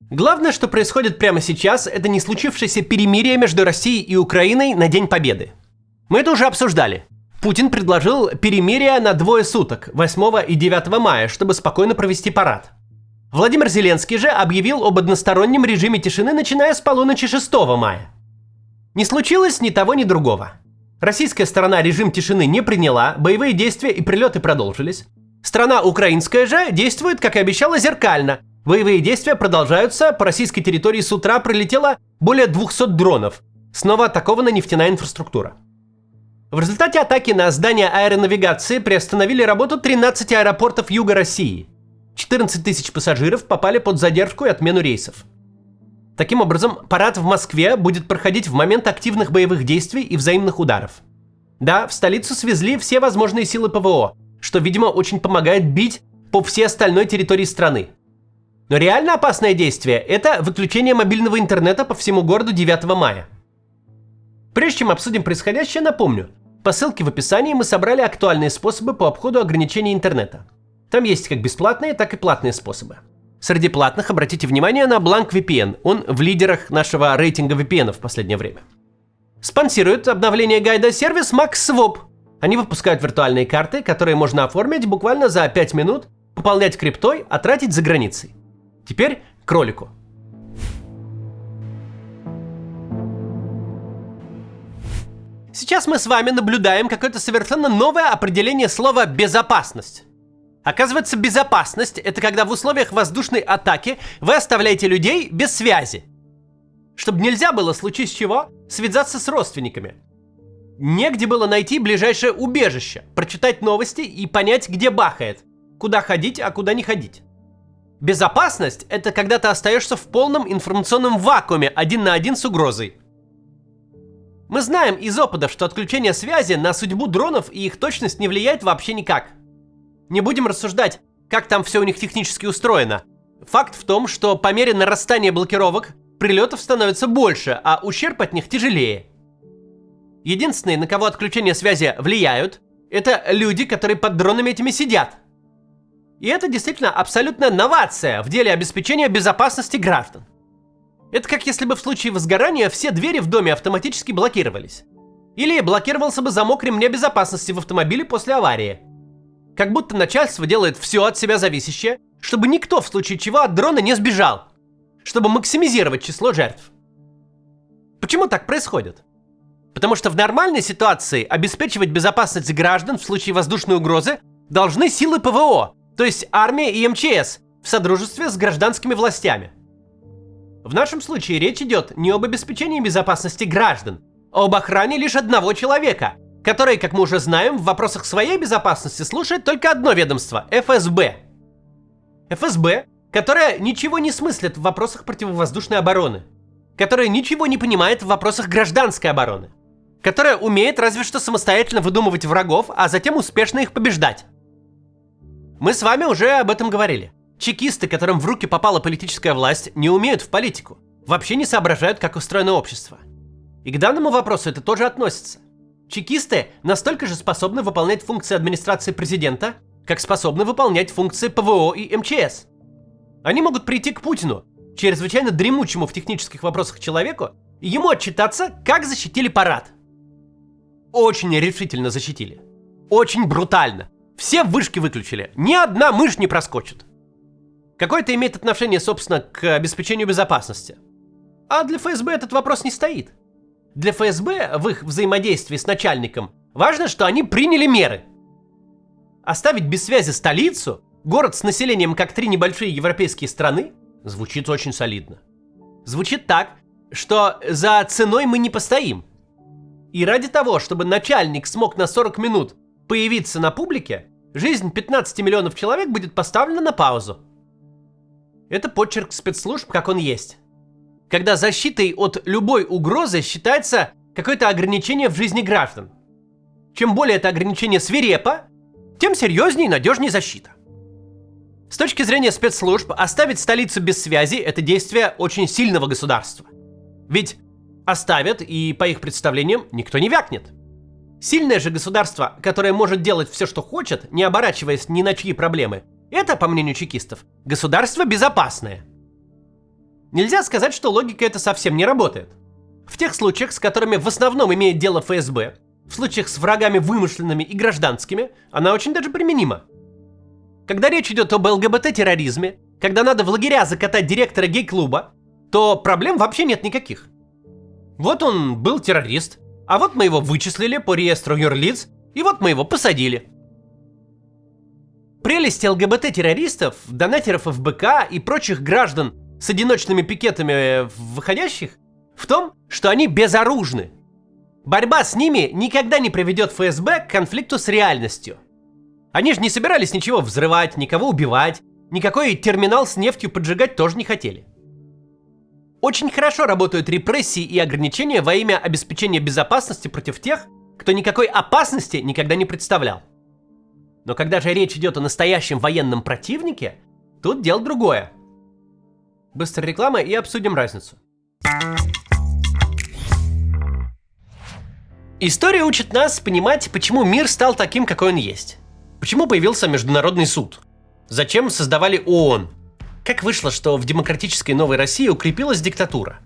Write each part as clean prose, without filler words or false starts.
Главное, что происходит прямо сейчас, это не случившееся перемирие между Россией и Украиной на День Победы. Мы это уже обсуждали. Путин предложил перемирие на 2 суток, 8 и 9 мая, чтобы спокойно провести парад. Владимир Зеленский же объявил об одностороннем режиме тишины, начиная с полуночи 6 мая. Не случилось ни того, ни другого. Российская сторона режим тишины не приняла, боевые действия и прилеты продолжились. Страна украинская же действует, как и обещала, зеркально. Боевые действия продолжаются, по российской территории с утра прилетело более 200 дронов. Снова атакована нефтяная инфраструктура. В результате атаки на здание аэронавигации приостановили работу 13 аэропортов Юга России. 14 тысяч пассажиров попали под задержку и отмену рейсов. Таким образом, парад в Москве будет проходить в момент активных боевых действий и взаимных ударов. Да, в столицу свезли все возможные силы ПВО, что, видимо, очень помогает бить по всей остальной территории страны. Но реально опасное действие – это выключение мобильного интернета по всему городу 9 мая. Прежде чем обсудим происходящее, напомню, по ссылке в описании мы собрали актуальные способы по обходу ограничений интернета. Там есть как бесплатные, так и платные способы. Среди платных обратите внимание на Blank VPN, он в лидерах нашего рейтинга VPN в последнее время. Спонсирует обновление гайда сервис MaxSwap. Они выпускают виртуальные карты, которые можно оформить буквально за 5 минут, пополнять криптой, а тратить за границей. Теперь к ролику. Сейчас мы с вами наблюдаем какое-то совершенно новое определение слова «безопасность». Оказывается, безопасность – это когда в условиях воздушной атаки вы оставляете людей без связи. Чтобы нельзя было, в случае чего, связаться с родственниками. Негде было найти ближайшее убежище, прочитать новости и понять, где бахает, куда ходить, а куда не ходить. Безопасность – это когда ты остаешься в полном информационном вакууме один на один с угрозой. Мы знаем из опыта, что отключение связи на судьбу дронов и их точность не влияет вообще никак. Не будем рассуждать, как там все у них технически устроено. Факт в том, что по мере нарастания блокировок прилетов становится больше, а ущерб от них тяжелее. Единственные, на кого отключение связи влияют, это люди, которые под дронами этими сидят. И это действительно абсолютная новация в деле обеспечения безопасности граждан. Это как если бы в случае возгорания все двери в доме автоматически блокировались. Или блокировался бы замок ремня безопасности в автомобиле после аварии. Как будто начальство делает все от себя зависящее, чтобы никто в случае чего от дрона не сбежал. Чтобы максимизировать число жертв. Почему так происходит? Потому что в нормальной ситуации обеспечивать безопасность граждан в случае воздушной угрозы должны силы ПВО, то есть армия и МЧС, в содружестве с гражданскими властями. В нашем случае речь идет не об обеспечении безопасности граждан, а об охране лишь одного человека, который, как мы уже знаем, в вопросах своей безопасности слушает только одно ведомство – ФСБ. ФСБ, которое ничего не смыслит в вопросах противовоздушной обороны, которое ничего не понимает в вопросах гражданской обороны, которое умеет разве что самостоятельно выдумывать врагов, а затем успешно их побеждать. Мы с вами уже об этом говорили. Чекисты, которым в руки попала политическая власть, не умеют в политику, вообще не соображают, как устроено общество. И к данному вопросу это тоже относится. Чекисты настолько же способны выполнять функции администрации президента, как способны выполнять функции ПВО и МЧС. Они могут прийти к Путину, чрезвычайно дремучему в технических вопросах человеку, и ему отчитаться, как защитили парад. Очень решительно защитили. Очень брутально. Все вышки выключили. Ни одна мышь не проскочит. Какое это имеет отношение, собственно, к обеспечению безопасности? А для ФСБ этот вопрос не стоит. Для ФСБ в их взаимодействии с начальником важно, что они приняли меры. Оставить без связи столицу, город с населением как 3 небольшие европейские страны, звучит очень солидно. Звучит так, что за ценой мы не постоим. И ради того, чтобы начальник смог на 40 минут появиться на публике, жизнь 15 миллионов человек будет поставлена на паузу. Это почерк спецслужб, как он есть. Когда защитой от любой угрозы считается какое-то ограничение в жизни граждан. Чем более это ограничение свирепо, тем серьезнее и надежнее защита. С точки зрения спецслужб, оставить столицу без связи – это действие очень сильного государства. Ведь оставят, и по их представлениям никто не вякнет. Сильное же государство, которое может делать все, что хочет, не оборачиваясь ни на чьи проблемы, это, по мнению чекистов, государство безопасное. Нельзя сказать, что логика эта совсем не работает. В тех случаях, с которыми в основном имеет дело ФСБ, в случаях с врагами вымышленными и гражданскими, она очень даже применима. Когда речь идет об ЛГБТ-терроризме, когда надо в лагеря закатать директора гей-клуба, то проблем вообще нет никаких. Вот он был террорист, а вот мы его вычислили по реестру юрлиц, и вот мы его посадили. Прелесть ЛГБТ-террористов, донатеров ФБК и прочих граждан с одиночными пикетами выходящих в том, что они безоружны. Борьба с ними никогда не приведет ФСБ к конфликту с реальностью. Они же не собирались ничего взрывать, никого убивать, никакой терминал с нефтью поджигать тоже не хотели. Очень хорошо работают репрессии и ограничения во имя обеспечения безопасности против тех, кто никакой опасности никогда не представлял. Но когда же речь идет о настоящем военном противнике, тут дело другое. Быстрая реклама и обсудим разницу. История учит нас понимать, почему мир стал таким, какой он есть. Почему появился Международный суд? Зачем создавали ООН? Как вышло, что в демократической Новой России укрепилась диктатура?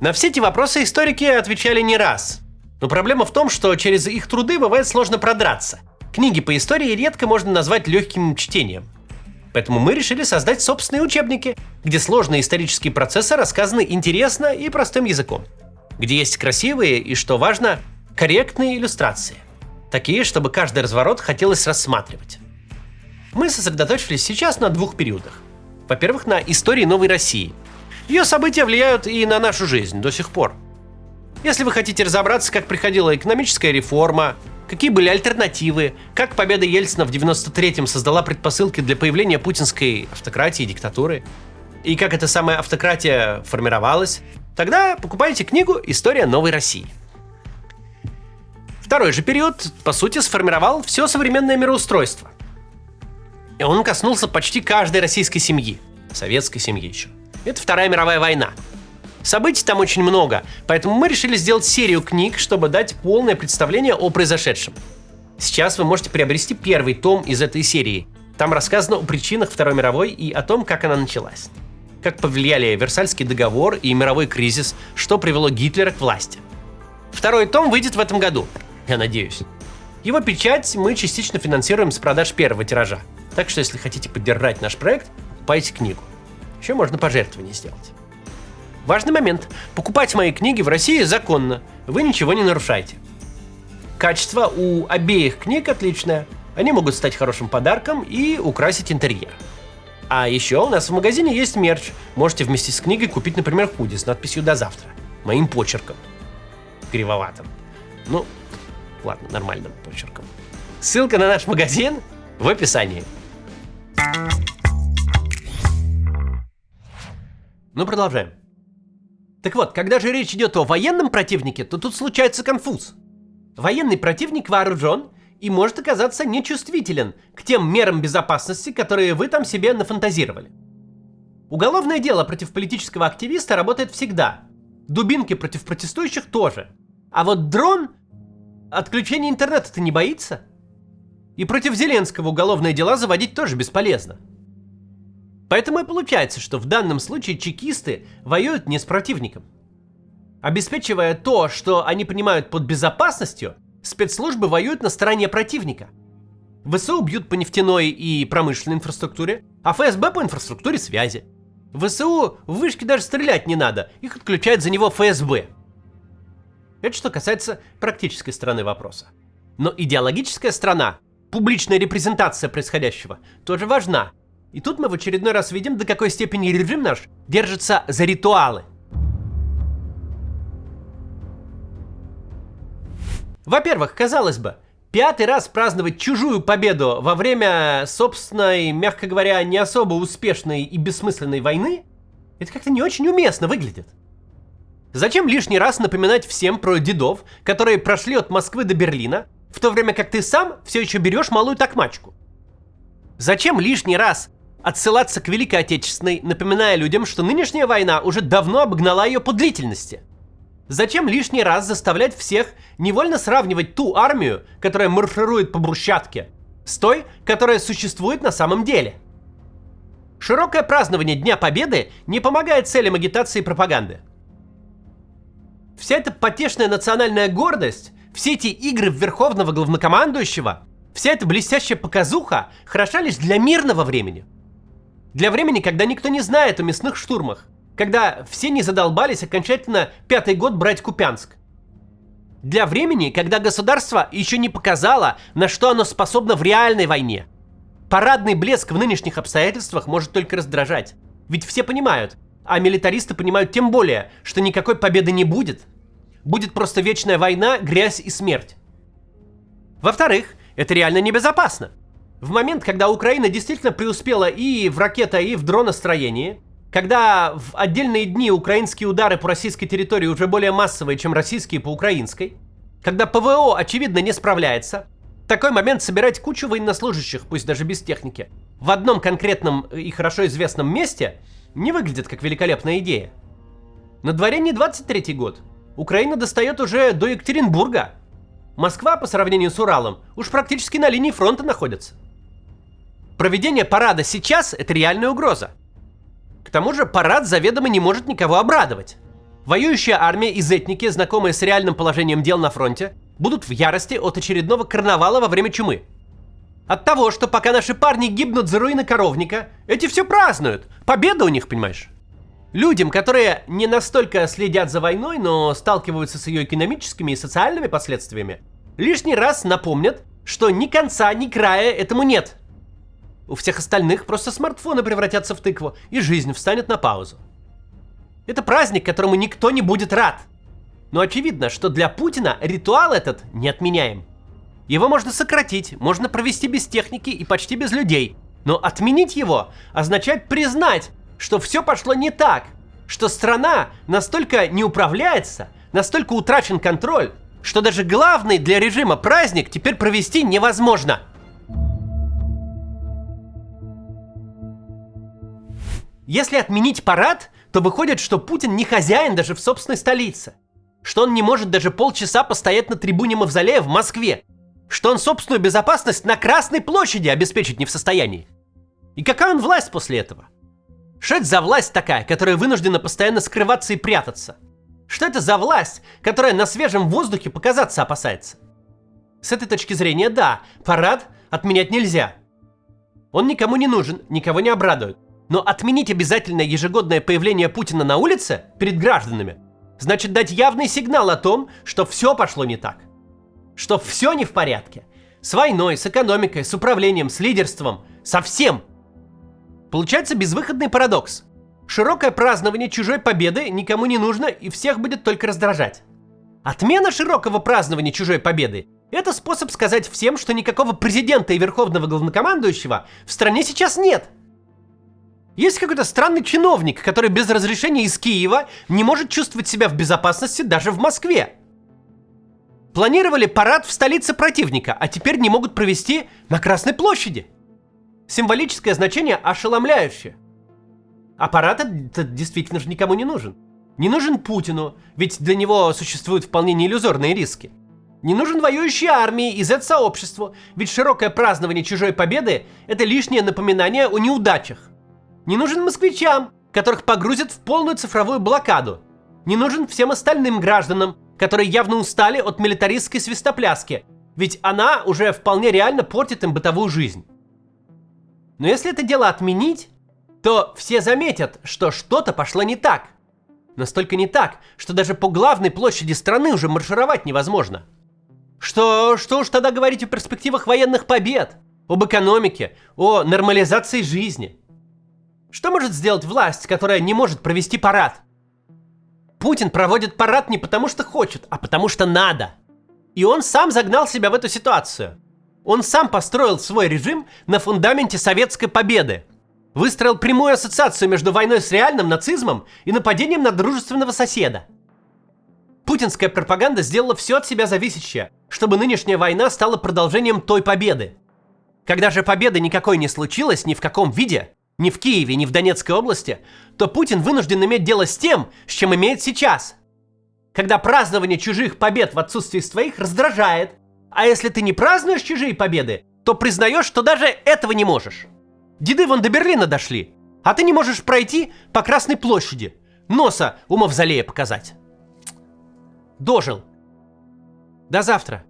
На все эти вопросы историки отвечали не раз. Но проблема в том, что через их труды бывает сложно продраться. Книги по истории редко можно назвать легким чтением. Поэтому мы решили создать собственные учебники, где сложные исторические процессы рассказаны интересно и простым языком. Где есть красивые и, что важно, корректные иллюстрации. Такие, чтобы каждый разворот хотелось рассматривать. Мы сосредоточились сейчас на двух периодах. Во-первых, на истории Новой России. Ее события влияют и на нашу жизнь до сих пор. Если вы хотите разобраться, как приходила экономическая реформа, какие были альтернативы, как победа Ельцина в 93-м создала предпосылки для появления путинской автократии и диктатуры, и как эта самая автократия формировалась, тогда покупайте книгу «История Новой России». Второй же период, по сути, сформировал все современное мироустройство. И он коснулся почти каждой российской семьи, советской семьи еще. Это Вторая мировая война. Событий там очень много, поэтому мы решили сделать серию книг, чтобы дать полное представление о произошедшем. Сейчас вы можете приобрести первый том из этой серии. Там рассказано о причинах Второй мировой и о том, как она началась. Как повлияли Версальский договор и мировой кризис, что привело Гитлера к власти. Второй том выйдет в этом году, я надеюсь. Его печать мы частично финансируем с продаж первого тиража. Так что, если хотите поддержать наш проект, покупайте книгу. Еще можно пожертвование сделать. Важный момент. Покупать мои книги в России законно. Вы ничего не нарушаете. Качество у обеих книг отличное. Они могут стать хорошим подарком и украсить интерьер. А еще у нас в магазине есть мерч. Можете вместе с книгой купить, например, худи с надписью «До завтра». Моим почерком. Кривоватым. Ну, ладно, нормальным почерком. Ссылка на наш магазин в описании. Ну, продолжаем. Так вот, когда же речь идет о военном противнике, то тут случается конфуз. Военный противник вооружен и может оказаться нечувствителен к тем мерам безопасности, которые вы там себе нафантазировали. Уголовное дело против политического активиста работает всегда. Дубинки против протестующих тоже. А вот дрон отключения интернета-то не боится. И против Зеленского уголовные дела заводить тоже бесполезно. Поэтому и получается, что в данном случае чекисты воюют не с противником. Обеспечивая то, что они понимают под безопасностью, спецслужбы воюют на стороне противника. ВСУ бьют по нефтяной и промышленной инфраструктуре, а ФСБ по инфраструктуре связи. ВСУ в вышки даже стрелять не надо, их отключает за него ФСБ. Это что касается практической стороны вопроса. Но идеологическая сторона, публичная репрезентация происходящего, тоже важна. И тут мы в очередной раз видим, до какой степени режим наш держится за ритуалы. Во-первых, казалось бы, 5-й раз праздновать чужую победу во время собственной, мягко говоря, не особо успешной и бессмысленной войны, это как-то не очень уместно выглядит. Зачем лишний раз напоминать всем про дедов, которые прошли от Москвы до Берлина, в то время как ты сам все еще берешь малую токмачку? Зачем лишний раз отсылаться к Великой Отечественной, напоминая людям, что нынешняя война уже давно обогнала ее по длительности? Зачем лишний раз заставлять всех невольно сравнивать ту армию, которая марширует по брусчатке, с той, которая существует на самом деле? Широкое празднование Дня Победы не помогает целям агитации и пропаганды. Вся эта потешная национальная гордость, все эти игры в верховного главнокомандующего, вся эта блестящая показуха хороша лишь для мирного времени. Для времени, когда никто не знает о мясных штурмах, когда все не задолбались окончательно 5-й год брать Купянск. Для времени, когда государство еще не показало, на что оно способно в реальной войне. Парадный блеск в нынешних обстоятельствах может только раздражать. Ведь все понимают, а милитаристы понимают тем более, что никакой победы не будет. Будет просто вечная война, грязь и смерть. Во-вторых, это реально небезопасно. В момент, когда Украина действительно преуспела и в ракета, и в дроностроении, когда в отдельные дни украинские удары по российской территории уже более массовые, чем российские по украинской, когда ПВО, очевидно, не справляется, в такой момент собирать кучу военнослужащих, пусть даже без техники, в одном конкретном и хорошо известном месте не выглядит как великолепная идея. На дворе не 23-й год. Украина достает уже до Екатеринбурга. Москва, по сравнению с Уралом, уж практически на линии фронта находится. Проведение парада сейчас – это реальная угроза. К тому же парад заведомо не может никого обрадовать. Воюющая армия и зетники, знакомые с реальным положением дел на фронте, будут в ярости от очередного карнавала во время чумы. От того, что пока наши парни гибнут за руины коровника, эти все празднуют. Победа у них, понимаешь? Людям, которые не настолько следят за войной, но сталкиваются с ее экономическими и социальными последствиями, лишний раз напомнят, что ни конца, ни края этому нет. У всех остальных просто смартфоны превратятся в тыкву, и жизнь встанет на паузу. Это праздник, которому никто не будет рад. Но очевидно, что для Путина ритуал этот неотменяем. Его можно сократить, можно провести без техники и почти без людей. Но отменить его означает признать, что все пошло не так, что страна настолько не управляется, настолько утрачен контроль, что даже главный для режима праздник теперь провести невозможно. Если отменить парад, то выходит, что Путин не хозяин даже в собственной столице. Что он не может даже полчаса постоять на трибуне Мавзолея в Москве. Что он собственную безопасность на Красной площади обеспечить не в состоянии. И какая он власть после этого? Что это за власть такая, которая вынуждена постоянно скрываться и прятаться? Что это за власть, которая на свежем воздухе показаться опасается? С этой точки зрения, да, парад отменять нельзя. Он никому не нужен, никого не обрадует. Но отменить обязательное ежегодное появление Путина на улице перед гражданами значит дать явный сигнал о том, что все пошло не так. Что все не в порядке. С войной, с экономикой, с управлением, с лидерством, со всем. Получается безвыходный парадокс. Широкое празднование чужой победы никому не нужно и всех будет только раздражать. Отмена широкого празднования чужой победы – это способ сказать всем, что никакого президента и верховного главнокомандующего в стране сейчас нет. Есть какой-то странный чиновник, который без разрешения из Киева не может чувствовать себя в безопасности даже в Москве. Планировали парад в столице противника, а теперь не могут провести на Красной площади. Символическое значение ошеломляющее. А парад этот действительно же никому не нужен. Не нужен Путину, ведь для него существуют вполне неиллюзорные риски. Не нужен воюющей армии и Z-сообществу, ведь широкое празднование чужой победы – это лишнее напоминание о неудачах. Не нужен москвичам, которых погрузят в полную цифровую блокаду. Не нужен всем остальным гражданам, которые явно устали от милитаристской свистопляски, ведь она уже вполне реально портит им бытовую жизнь. Но если это дело отменить, то все заметят, что что-то пошло не так. Настолько не так, что даже по главной площади страны уже маршировать невозможно. Что уж тогда говорить о перспективах военных побед, об экономике, о нормализации жизни. Что может сделать власть, которая не может провести парад? Путин проводит парад не потому что хочет, а потому что надо. И он сам загнал себя в эту ситуацию. Он сам построил свой режим на фундаменте советской победы. Выстроил прямую ассоциацию между войной с реальным нацизмом и нападением на дружественного соседа. Путинская пропаганда сделала все от себя зависящее, чтобы нынешняя война стала продолжением той победы. Когда же победы никакой не случилось ни в каком виде, ни в Киеве, ни в Донецкой области, то Путин вынужден иметь дело с тем, с чем имеет сейчас. Когда празднование чужих побед в отсутствии своих раздражает, а если ты не празднуешь чужие победы, то признаешь, что даже этого не можешь. Деды вон до Берлина дошли. А ты не можешь пройти по Красной площади, носа у мавзолея показать. Дожил. До завтра.